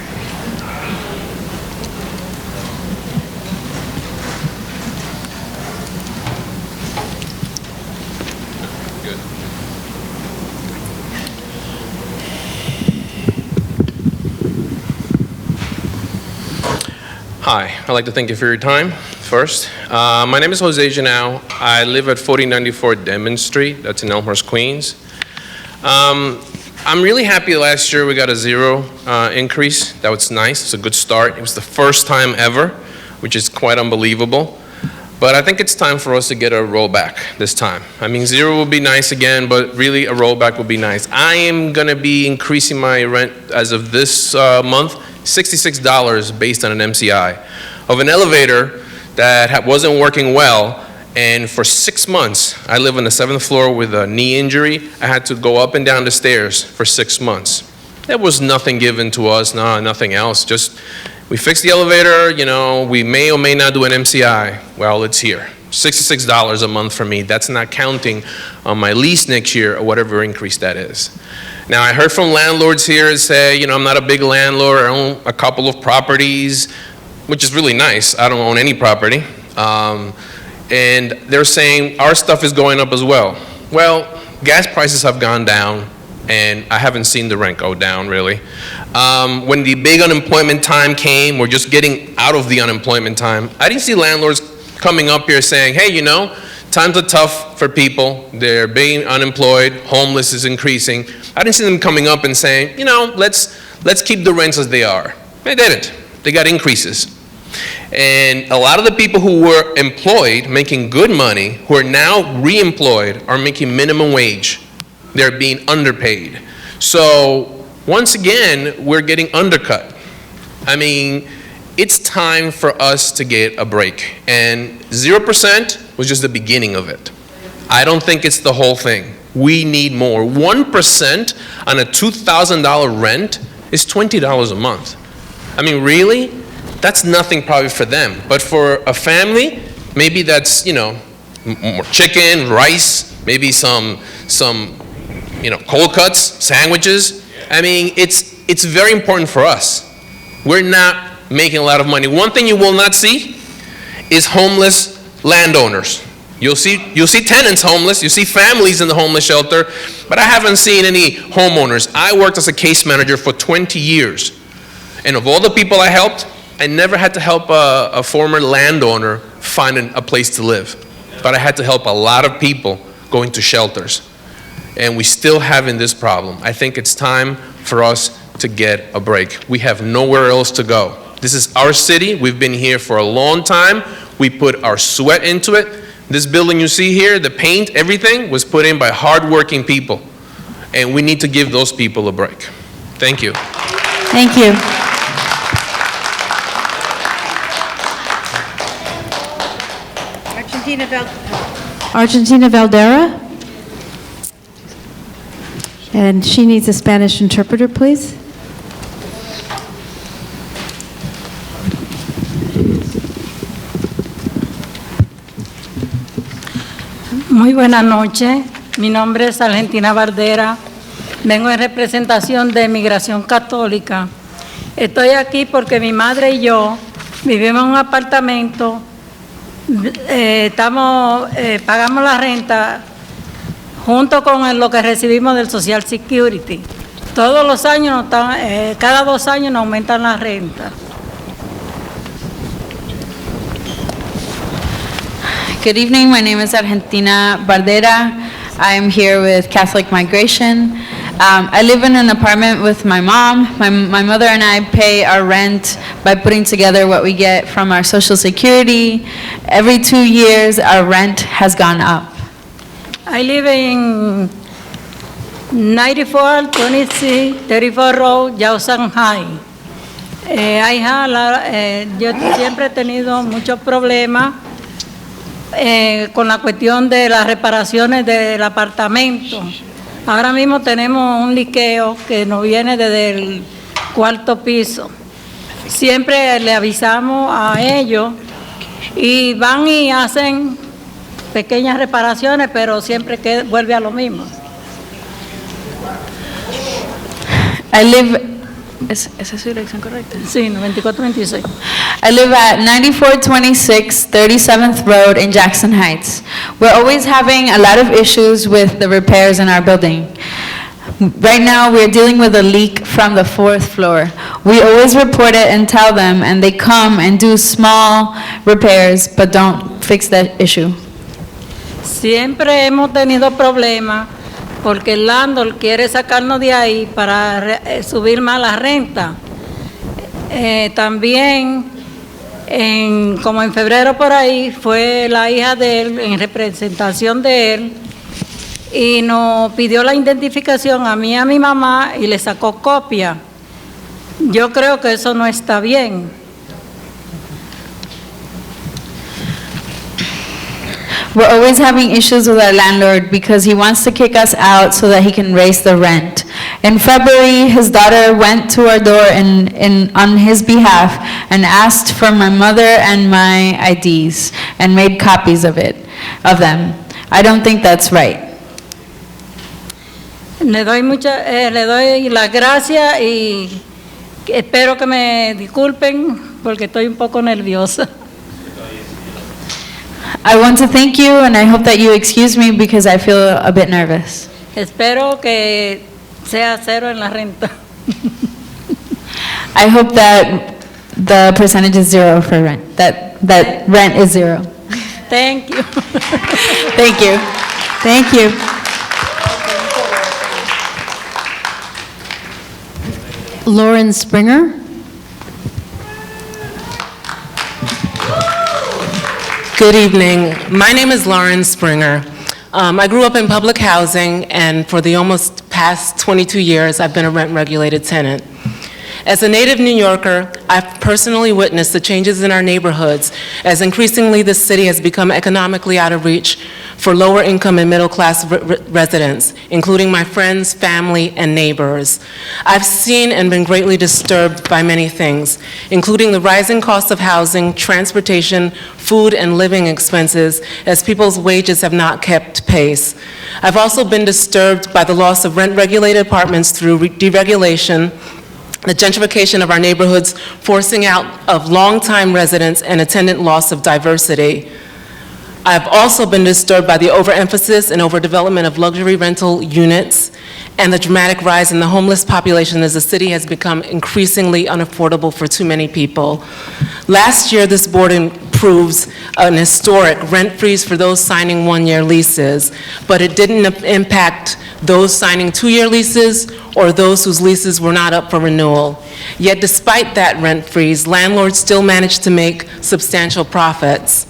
Hi, I'd like to thank you for your time first. My name is Jose Janao. I live at 4094 Denman Street. That's in Elmhurst, Queens. I'm really happy last year we got a 0 increase. That was nice. It's a good start. It was the first time ever, which is quite unbelievable. But I think it's time for us to get a rollback this time. I mean, 0 would be nice again, but really a rollback would be nice. I am going to be increasing my rent as of this month, $66 based on an MCI of an elevator that wasn't working well, and for 6 months, I live on the 7th floor with a knee injury. I had to go up and down the stairs for 6 months. There was nothing given to us, no, nothing else, just we fixed the elevator, you know, we may or may not do an MCI. Well, it's here. $66 a month for me. That's not counting on my lease next year or whatever increase that is. Now, I heard from landlords here say, you know, I'm not a big landlord. I own a couple of properties, which is really nice. I don't own any property. And they're saying our stuff is going up as well. Well, gas prices have gone down, and I haven't seen the rent go down, really. When the big unemployment time came, we're just getting out of the unemployment time, I didn't see landlords coming up here saying, hey, you know, times are tough for people. They're being unemployed. Homeless is increasing. I didn't see them coming up and saying, you know, let's keep the rents as they are. They didn't. They got increases. And a lot of the people who were employed, making good money, who are now re-employed, are making minimum wage. They're being underpaid. So once again, we're getting undercut. I mean, it's time for us to get a break. And 0% was just the beginning of it. I don't think it's the whole thing. We need more. 1% on a $2,000 rent is $20 a month. I mean, really? That's nothing probably for them. But for a family, maybe that's, you know, more chicken, rice, maybe some you know, cold cuts, sandwiches. I mean, it's very important for us. We're not making a lot of money. One thing you will not see is homeless landowners. You'll see tenants homeless, you see families in the homeless shelter, but I haven't seen any homeowners. I worked as a case manager for 20 years, and of all the people I helped, I never had to help a former landowner find a place to live, but I had to help a lot of people going to shelters, and we still having this problem. I think it's time for us to get a break. We have nowhere else to go. This is our city. We've been here for a long time. We put our sweat into it. This building you see here, the paint, everything was put in by hardworking people. And we need to give those people a break. Thank you. Thank you. Argentina Valdera. And she needs a Spanish interpreter, please. Muy buenas noches, mi nombre es Argentina Bardera, vengo en representación de Migración Católica. Estoy aquí porque mi madre y yo vivimos en un apartamento, pagamos la renta junto con lo que recibimos del Social Security. Todos los años, cada 2 años nos aumentan la renta. Good evening, my name is Argentina Bardera. I am here with Catholic Migration. I live in an apartment with my mom. My mother and I pay our rent by putting together what we get from our Social Security. Every 2 years, our rent has gone up. I live in 9426 34 Road, Yao Shanghai. Yo siempre he tenido muchos problemas con la cuestión de las reparaciones del apartamento. Ahora mismo tenemos un liqueo que nos viene desde el 4º piso. Siempre le avisamos a ellos y van y hacen pequeñas reparaciones, pero siempre vuelve a lo mismo. ¿Esa es su dirección correcta? Sí, 9426. I live at 9426 37th Road in Jackson Heights. We're always having a lot of issues with the repairs in our building. Right now, we're dealing with a leak from the 4th floor. We always report it and tell them, and they come and do small repairs, but don't fix that issue. Siempre hemos tenido problemas porque el landlord quiere sacarnos de ahí para subir más la renta. También, como en febrero por ahí, fue la hija de él, en representación de él, y nos pidió la identificación a mí y a mi mamá y le sacó copia. Yo creo que eso no está bien. We're always having issues with our landlord because he wants to kick us out so that he can raise the rent. In February, his daughter went to our door on his behalf and asked for my mother and my IDs and made copies of them. I don't think that's right. Le doy las gracias y espero que me disculpen porque estoy un poco nerviosa. I want to thank you, and I hope that you excuse me because I feel a bit nervous. Espero que sea 0 en la renta. I hope that the percentage is 0 for rent, that rent is 0. Thank you. Thank you. Thank you. Lauren Springer. Good evening. My name is Lauren Springer. I grew up in public housing, and for the almost past 22 years, I've been a rent-regulated tenant. As a native New Yorker, I've personally witnessed the changes in our neighborhoods as increasingly this city has become economically out of reach for lower income and middle class residents, including my friends, family, and neighbors. I've seen and been greatly disturbed by many things, including the rising cost of housing, transportation, food, and living expenses as people's wages have not kept pace. I've also been disturbed by the loss of rent-regulated apartments through deregulation, the gentrification of our neighborhoods, forcing out of longtime residents and attendant loss of diversity. I've also been disturbed by the overemphasis and overdevelopment of luxury rental units and the dramatic rise in the homeless population as the city has become increasingly unaffordable for too many people. Last year, this board approves an historic rent freeze for those signing one-year leases, but it didn't impact those signing two-year leases or those whose leases were not up for renewal. Yet despite that rent freeze, landlords still managed to make substantial profits.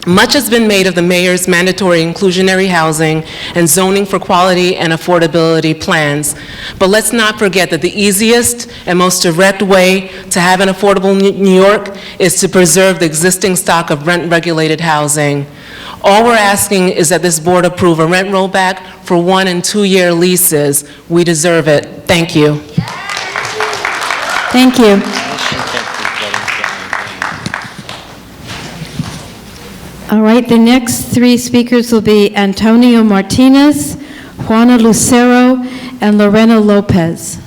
Much has been made of the mayor's mandatory inclusionary housing and zoning for quality and affordability plans. But let's not forget that the easiest and most direct way to have an affordable New York is to preserve the existing stock of rent-regulated housing. All we're asking is that this board approve a rent rollback for 1- and 2-year leases. We deserve it. Thank you. Thank you. All right, the next three speakers will be Antonio Martinez, Juana Lucero, and Lorena Lopez.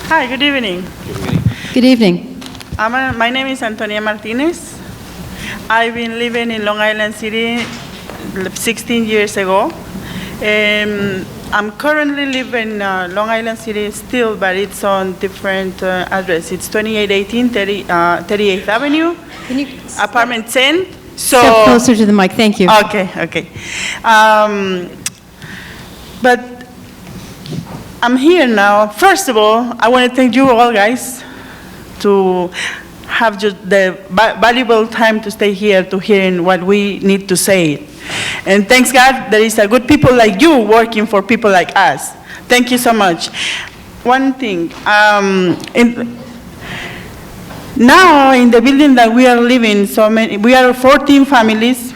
Hi, good evening. Good evening. My name is Antonia Martinez. I've been living in Long Island City 16 years ago. I'm currently living in Long Island City still, but it's on different address. It's 2818 38th Avenue, apartment 10. Step closer to the mic, thank you. Okay. But I'm here now. First of all, I want to thank you all guys to have just the valuable time to stay here to hear what we need to say. And thanks God, there is a good people like you working for people like us. Thank you so much. One thing, now in the building that we are living, we are 14 families.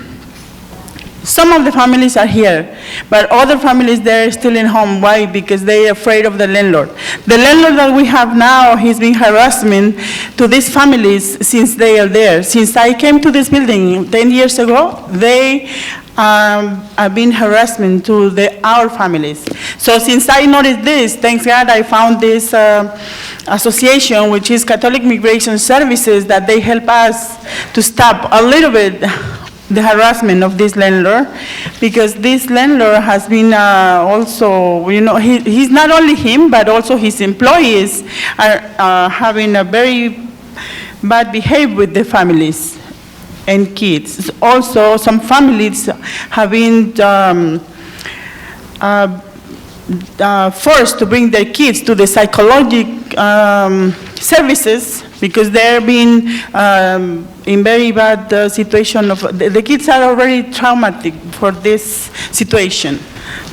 Some of the families are here, but other families, they're still in home. Why? Because they're afraid of the landlord. The landlord that we have now, he's been harassing to these families since they are there. Since I came to this building 10 years ago, they have been harassment to our families. So since I noticed this, thanks God, I found this association, which is Catholic Migration Services, that they help us to stop a little bit the harassment of this landlord, because this landlord has been also, he's not only him, but also his employees are having a very bad behavior with the families and kids. Also, some families have been forced to bring their kids to the psychological services because they're being in very bad situation. The kids are already traumatic for this situation.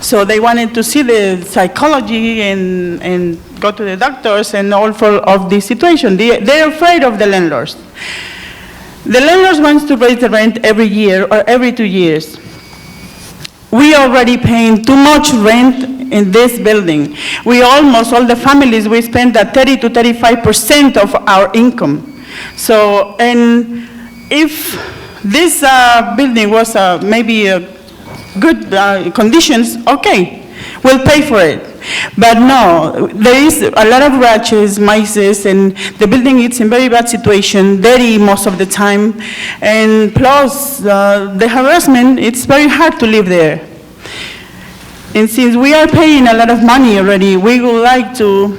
So they wanted to see the psychology and go to the doctors and all of this situation. They're afraid of the landlords. The landlords want to raise the rent every year or every 2 years. We already paying too much rent in this building. Almost all the families, we spend 30 to 35% of our income. So, and if this building was maybe good conditions, okay, we'll pay for it. But no, there is a lot of ratchets, mice, and the building is in very bad situation, dirty most of the time, and plus the harassment, it's very hard to live there. And since we are paying a lot of money already, we would like to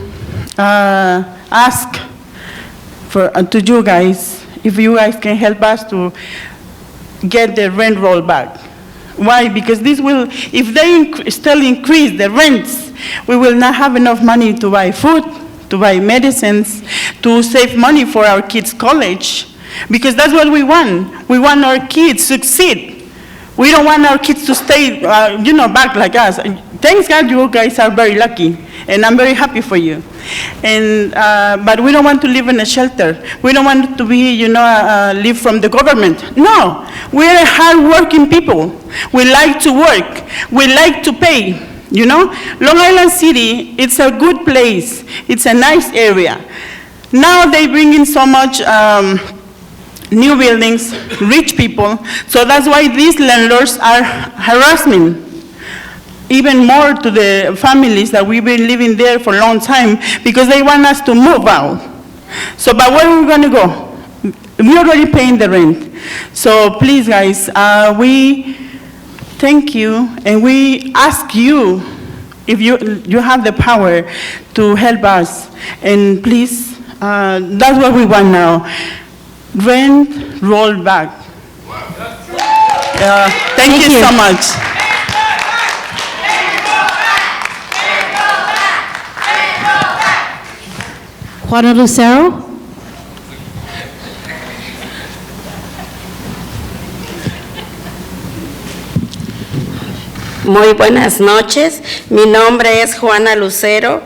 ask to you guys, if you guys can help us to get the rent roll back. Why? Because this will, if they still increase the rents, we will not have enough money to buy food, to buy medicines, to save money for our kids' college. Because that's what we want. We want our kids to succeed. We don't want our kids to stay, back like us. Thanks God, you guys are very lucky, and I'm very happy for you. And but we don't want to live in a shelter. We don't want to be, live from the government. No, we're hard-working people. We like to work. We like to pay. Long Island City, it's a good place. It's a nice area. Now they bring in so much new buildings, rich people. So that's why these landlords are harassing even more to the families that we've been living there for a long time, because they want us to move out. So, but where are we going to go? We're already paying the rent. So please, guys, we thank you, and we ask you if you have the power to help us, and please, that's what we want now. Rent roll back. Thank you so much. Juana Lucero? Muy buenas noches. Mi nombre es Juana Lucero,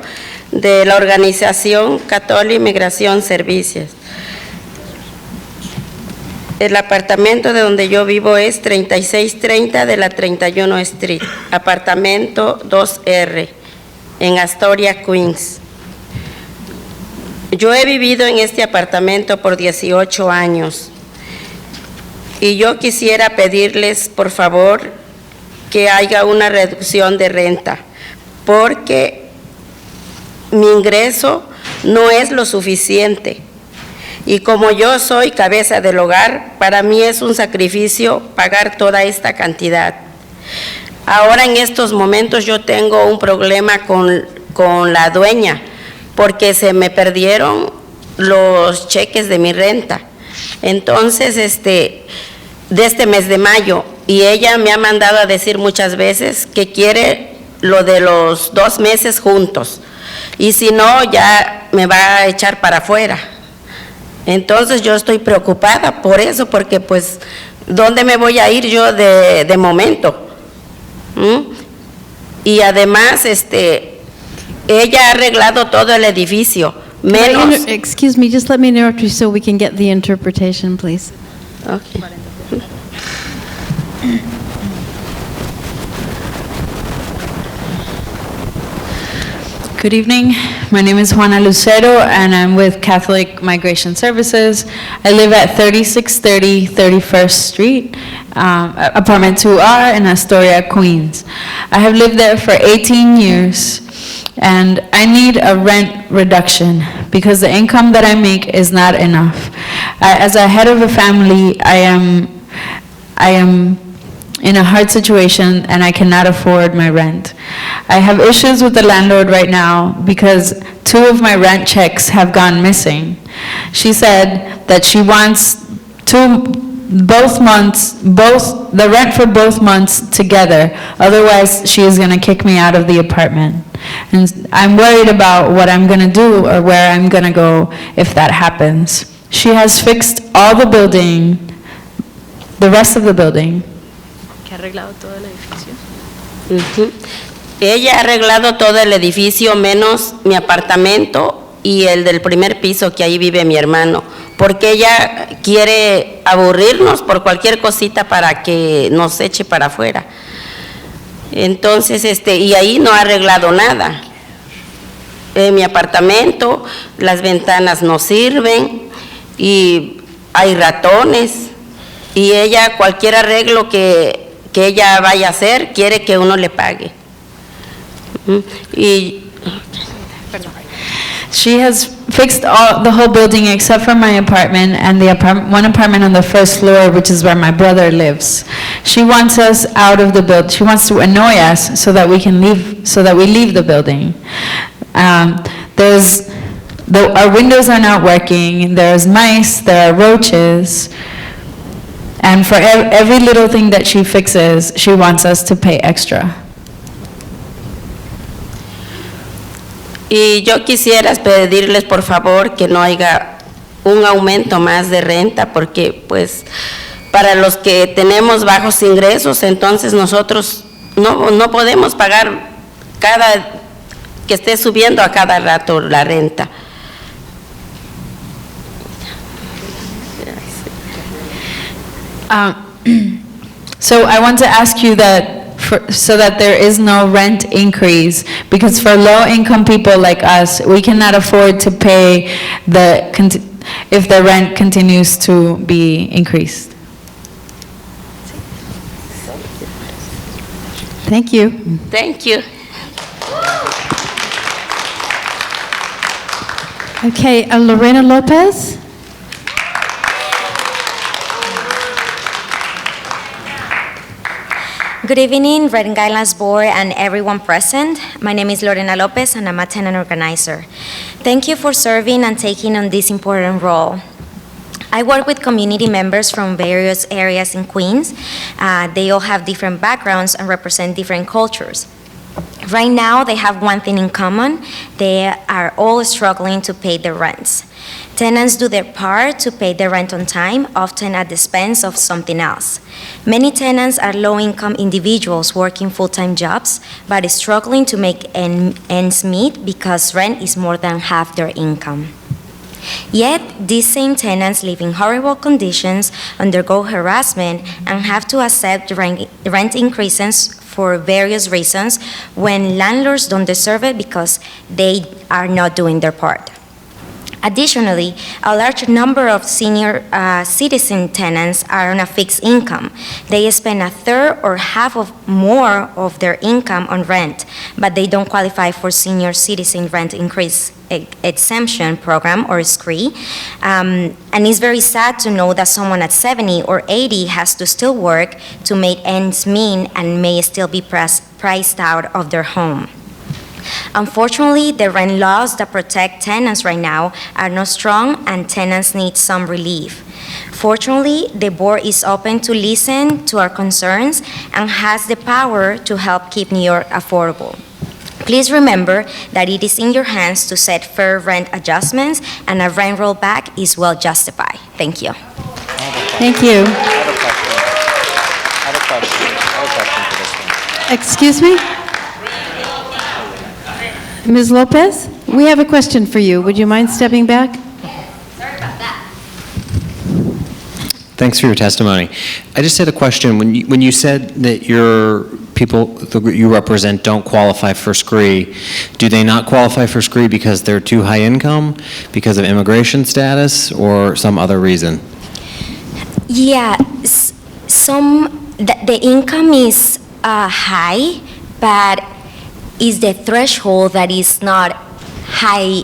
de la organización Católica Migración Servicios. El apartamento de donde yo vivo es 3630 de la 31 Street, apartamento 2R, en Astoria, Queens. Yo he vivido en este apartamento por 18 años y yo quisiera pedirles, por favor, que haya una reducción de renta, porque mi ingreso no es lo suficiente. Y como yo soy cabeza del hogar, para mí es un sacrificio pagar toda esta cantidad. Ahora en estos momentos yo tengo un problema con la dueña, porque se me perdieron los cheques de mi renta. Entonces, de este mes de mayo, y ella me ha mandado a decir muchas veces que quiere lo de los 2 meses juntos, y si no, ya me va a echar para afuera. Entonces yo estoy preocupada por eso, porque pues, ¿dónde me voy a ir yo de momento? Y además, ella ha arreglado todo el edificio, menos... Excuse me, just let me interrupt you so we can get the interpretation, please. Okay. Good evening. My name is Juana Lucero, and I'm with Catholic Migration Services. I live at 3630 31st Street, apartment 2R in Astoria, Queens. I have lived there for 18 years, and I need a rent reduction because the income that I make is not enough. As a head of a family, I am in a hard situation and I cannot afford my rent. I have issues with the landlord right now because 2 of my rent checks have gone missing. She said that she wants the rent for both months together, otherwise she is going to kick me out of the apartment. And I'm worried about what I'm going to do or where I'm going to go if that happens. She has fixed all the building, the rest of the building. Que ha arreglado todo el edificio. Ella ha arreglado todo el edificio menos mi apartamento y el del primer piso, que ahí vive mi hermano, porque ella quiere aburrirnos por cualquier cosita para que nos eche para afuera. Entonces, y ahí no ha arreglado nada. En mi apartamento las ventanas no sirven y hay ratones, y ella, cualquier arreglo que ella vaya a hacer, quiere que uno le pague. She has fixed the whole building except for my apartment and one apartment on the first floor, which is where my brother lives. She wants us out of the building. She wants to annoy us so that we leave the building. Our windows are not working. There's mice. There are roaches. And for every little thing that she fixes, she wants us to pay extra. Y yo quisiera pedirles, por favor, que no haya un aumento más de renta, porque pues para los que tenemos bajos ingresos, entonces nosotros no podemos pagar que esté subiendo a cada rato la renta. So I want to ask you so that there is no rent increase, because for low-income people like us, we cannot afford to pay if the rent continues to be increased. Thank you. Thank you. Okay, Lorena Lopez? Good evening, Rent Guidelines Board and everyone present. My name is Lorena Lopez and I'm a tenant organizer. Thank you for serving and taking on this important role. I work with community members from various areas in Queens. They all have different backgrounds and represent different cultures. Right now, they have one thing in common. They are all struggling to pay their rents. Tenants do their part to pay their rent on time, often at the expense of something else. Many tenants are low-income individuals working full-time jobs, but struggling to make ends meet because rent is more than half their income. Yet, these same tenants live in horrible conditions, undergo harassment, and have to accept rent increases for various reasons when landlords don't deserve it because they are not doing their part. Additionally, a large number of senior citizen tenants are on a fixed income. They spend a third or half of more of their income on rent, but they don't qualify for senior citizen rent increase exemption program or SCRE. And it's very sad to know that someone at 70 or 80 has to still work to make ends meet and may still be priced out of their home. Unfortunately, the rent laws that protect tenants right now are not strong and tenants need some relief. Fortunately, the board is open to listen to our concerns and has the power to help keep New York affordable. Please remember that it is in your hands to set fair rent adjustments and a rent rollback is well justified. Thank you. Thank you. I have a question for this one. Excuse me? Ms. Lopez, we have a question for you. Would you mind stepping back? Thanks for your testimony. I just had a question. When you said that your people that you represent don't qualify for SCRE, do they not qualify for SCRE because they're too high income, because of immigration status, or some other reason? Yeah, the income is high, but is the threshold that is not high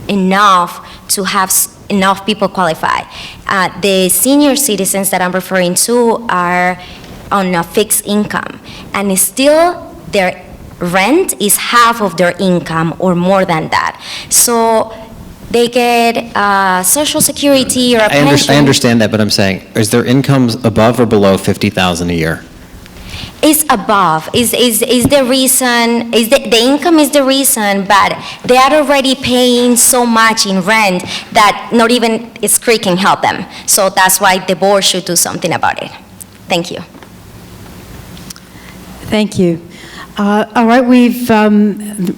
enough to have enough people qualify. The senior citizens that I'm referring to are on a fixed income, and still their rent is half of their income or more than that. So they get Social Security or a pension. I understand that, but I'm saying, is their incomes above or below $50,000 a year? Is above, is the reason, the income is the reason, but they are already paying so much in rent that not even SCRE can help them. So that's why the board should do something about it. Thank you. Thank you. All right, we've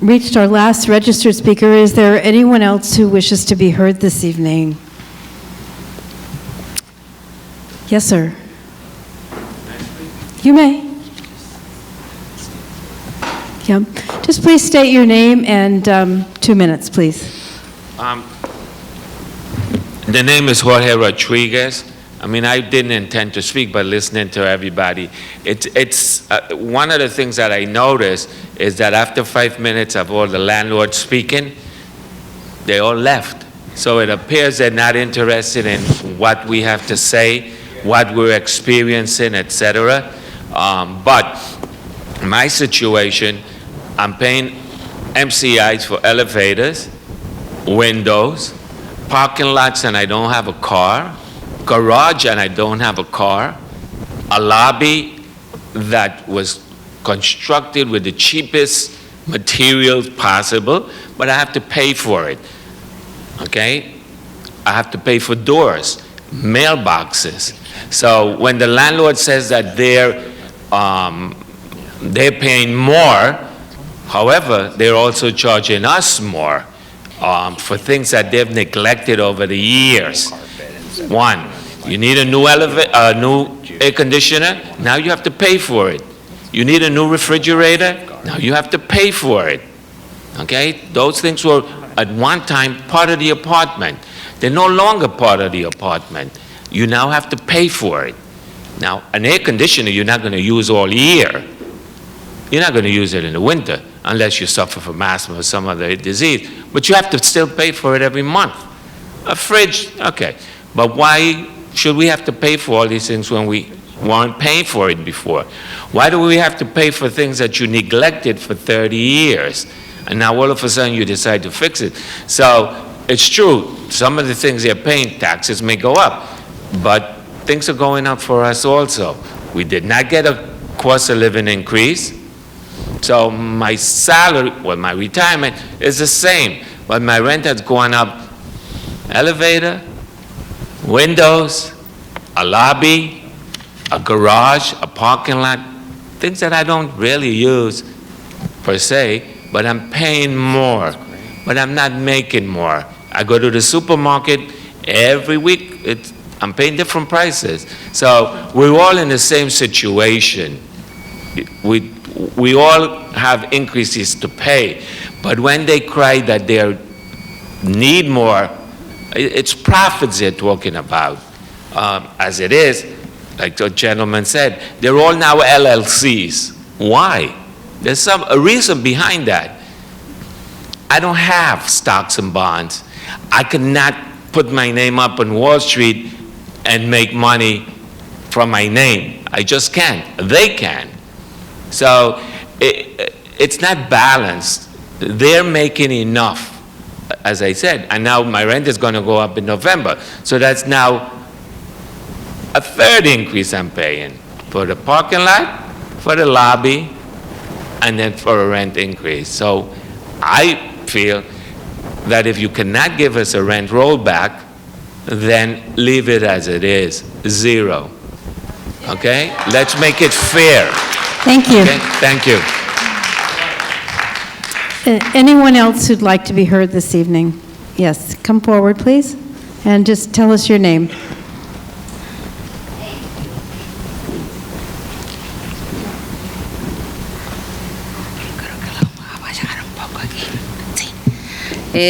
reached our last registered speaker. Is there anyone else who wishes to be heard this evening? Yes, sir. You may. Yeah. Just please state your name and 2 minutes, please. The name is Jorge Rodriguez. I mean, I didn't intend to speak, but listening to everybody, it's one of the things that I noticed is that after 5 minutes of all the landlords speaking, they all left. So it appears they're not interested in what we have to say, what we're experiencing, etc. But my situation, I'm paying MCIs for elevators, windows, parking lots, and I don't have a car, garage, and I don't have a car, a lobby that was constructed with the cheapest materials possible, but I have to pay for it, okay? I have to pay for doors, mailboxes. So when the landlord says that they're paying more, however, they're also charging us more for things that they've neglected over the years. One, you need a new air conditioner, now you have to pay for it. You need a new refrigerator, now you have to pay for it. Okay? Those things were at one time part of the apartment. They're no longer part of the apartment. You now have to pay for it. Now, an air conditioner you're not going to use all year. You're not going to use it in the winter unless you suffer from asthma or some other disease. But you have to still pay for it every month. A fridge, okay. But why should we have to pay for all these things when we weren't paying for it before. Why do we have to pay for things that you neglected for 30 years? And now all of a sudden you decide to fix it. So it's true, some of the things they're paying, taxes may go up, but things are going up for us also. We did not get a cost of living increase. So my salary, well, my retirement is the same, but my rent has gone up. Elevator, windows, a lobby, a garage, a parking lot, things that I don't really use per se, but I'm paying more, but I'm not making more. I go to the supermarket every week, I'm paying different prices. So we're all in the same situation. We all have increases to pay, but when they cry that they need more, it's profits they're talking about. As it is, like the gentleman said, they're all now LLCs. Why? There's a reason behind that. I don't have stocks and bonds. I cannot put my name up on Wall Street and make money from my name. I just can't. They can. So it's not balanced. They're making enough, as I said, and now my rent is going to go up in November. So that's now a third increase I'm paying for the parking lot, for the lobby, and then for a rent increase. So I feel that if you cannot give us a rent rollback, then leave it as it is, 0. Okay? Let's make it fair. Thank you. Okay? Thank you. Anyone else who'd like to be heard this evening? Yes, come forward, please, and just tell us your name.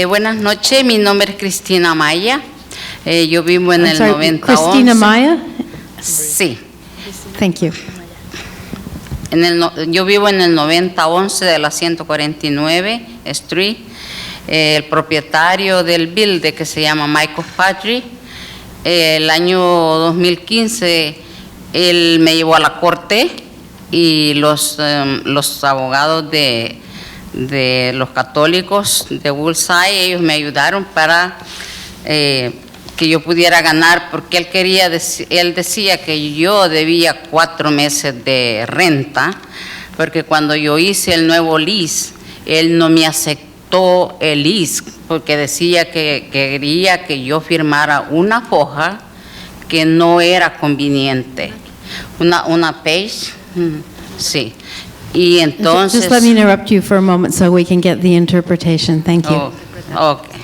Buenas noches, mi nombre es Cristina Maya. Yo vivo en el 9011. Cristina Maya? Sí. Thank you. Yo vivo en el 9011 de la 149 Street. El propietario del building, que se llama Michael Patrick, el año 2015, él me llevó a la corte y los abogados de los católicos de Bullseye, ellos me ayudaron para que yo pudiera ganar, porque él decía que yo debía 4 meses de renta, porque cuando yo hice el nuevo lease, él no me aceptó el lease, porque decía que quería que yo firmara una hoja que no era conveniente, una page, sí. Y entonces, Just let me interrupt you for a moment so we can get the interpretation. Thank you. Okay.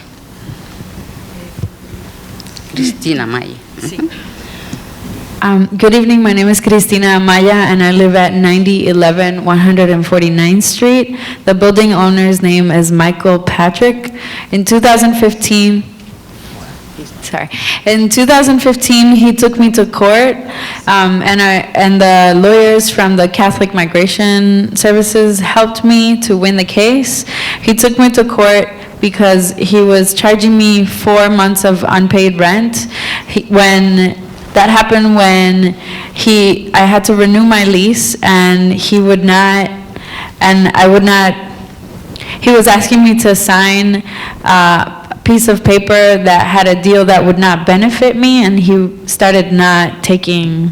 Cristina Maya. Good evening, my name is Cristina Amaya and I live at 9011 149th Street. The building owner's name is Michael Patrick. In 2015, he took me to court, and the lawyers from the Catholic Migration Services helped me to win the case. He took me to court because he was charging me 4 months of unpaid rent. That happened when I had to renew my lease, and he was asking me to sign piece of paper that had a deal that would not benefit me, and he started not taking,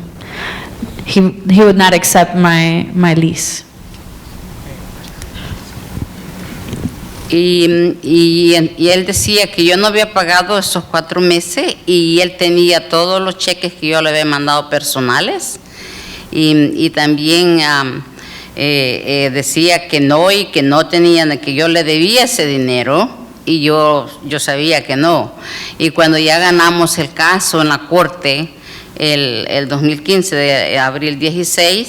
he would not accept my lease. Y él decía que yo no había pagado esos 4 meses y él tenía todos los cheques que yo le había mandado personales, y también decía que no, y que no tenían, que yo le debía ese dinero. Y yo sabía que no. Y cuando ya ganamos el caso en la corte, el 2015, de abril 16,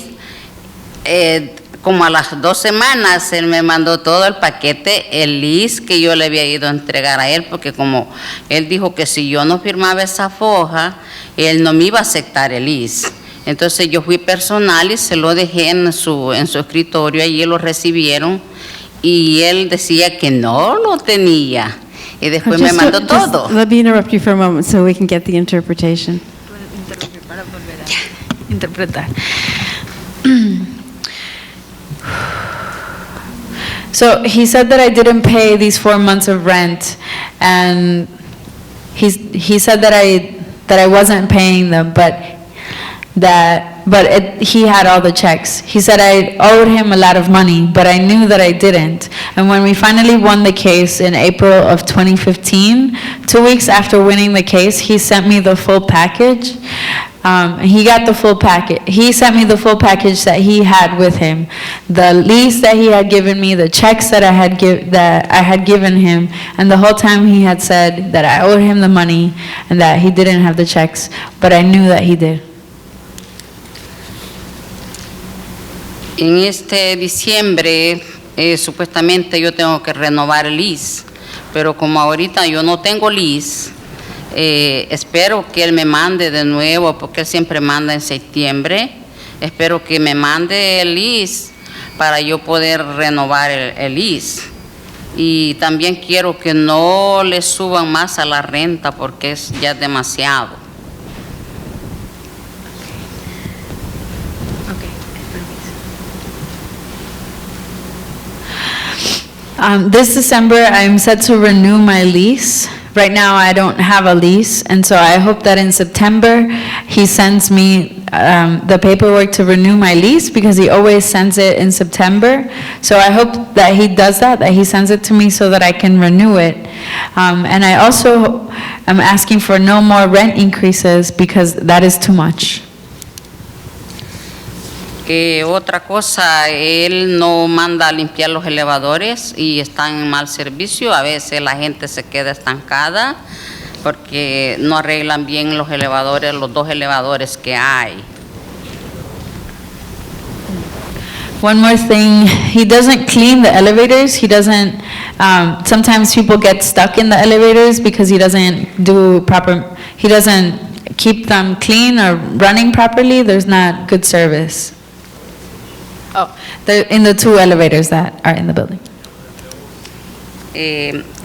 como a las 2 semanas, él me mandó todo el paquete, el lease que yo le había ido a entregar a él, porque como él dijo que si yo no firmaba esa hoja, él no me iba a aceptar el lease. Entonces yo fui personal y se lo dejé en su escritorio, allí lo recibieron. Y él decía que no lo tenía. Y después me mandó todo. Let me interrupt you for a moment so we can get the interpretation. interpretar. So he said that I didn't pay these 4 months of rent, and he said that I wasn't paying them, he had all the checks. He said I owed him a lot of money, but I knew that I didn't. And when we finally won the case in April of 2015, 2 weeks after winning the case, he sent me the full package. He got the full package. He sent me the full package that he had with him, the lease that he had given me, the checks that I had given him, and the whole time he had said that I owed him the money and that he didn't have the checks, but I knew that he did. En este diciembre, supuestamente yo tengo que renovar el lease, pero como ahorita yo no tengo lease, espero que él me mande de nuevo, porque él siempre manda en septiembre. Espero que me mande el lease para yo poder renovar el lease. Y también quiero que no le suban más a la renta, porque es ya demasiado. This December, I'm set to renew my lease. Right now, I don't have a lease, and so I hope that in September, he sends me the paperwork to renew my lease, because he always sends it in September. So I hope that he does that he sends it to me so that I can renew it. And I also am asking for no more rent increases, because that is too much. Otra cosa, él no manda a limpiar los elevadores y están en mal servicio. A veces la gente se queda estancada porque no arreglan bien los elevadores, los 2 elevadores que hay. One more thing, he doesn't clean the elevators. He doesn't, sometimes people get stuck in the elevators because he doesn't keep them clean or running properly. There's not good service. Oh, in the 2 elevators that are in the building.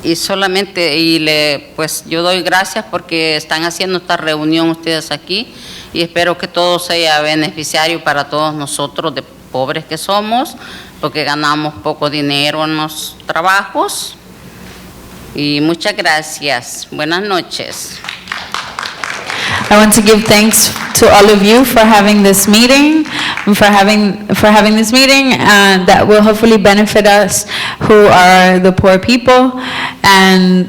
Y solamente, pues yo doy gracias porque están haciendo esta reunión ustedes aquí, y espero que todo sea beneficiario para todos nosotros, de pobres que somos, porque ganamos poco dinero en los trabajos. Y muchas gracias. Buenas noches. I want to give thanks to all of you for having this meeting, and for having this meeting that will hopefully benefit us, who are the poor people. And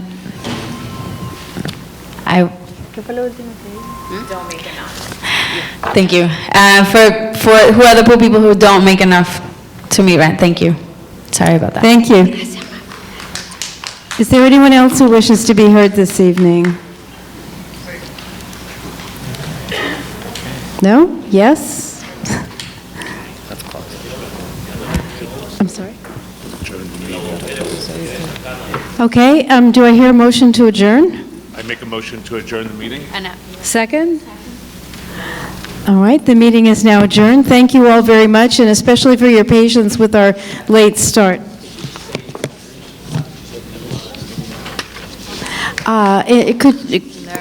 thank you. For who are the poor people who don't make enough to meet rent. Thank you. Sorry about that. Thank you. Is there anyone else who wishes to be heard this evening? No? Yes? I'm sorry? Okay, do I hear a motion to adjourn? I make a motion to adjourn the meeting. Second? All right, the meeting is now adjourned. Thank you all very much, and especially for your patience with our late start.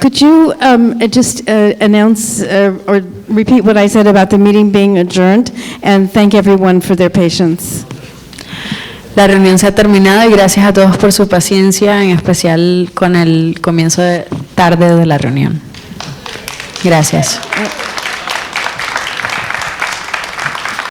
Could you just announce or repeat what I said about the meeting being adjourned, and thank everyone for their patience? La reunión se ha terminado y gracias a todos por su paciencia, en especial con el comienzo tarde de la reunión. Gracias.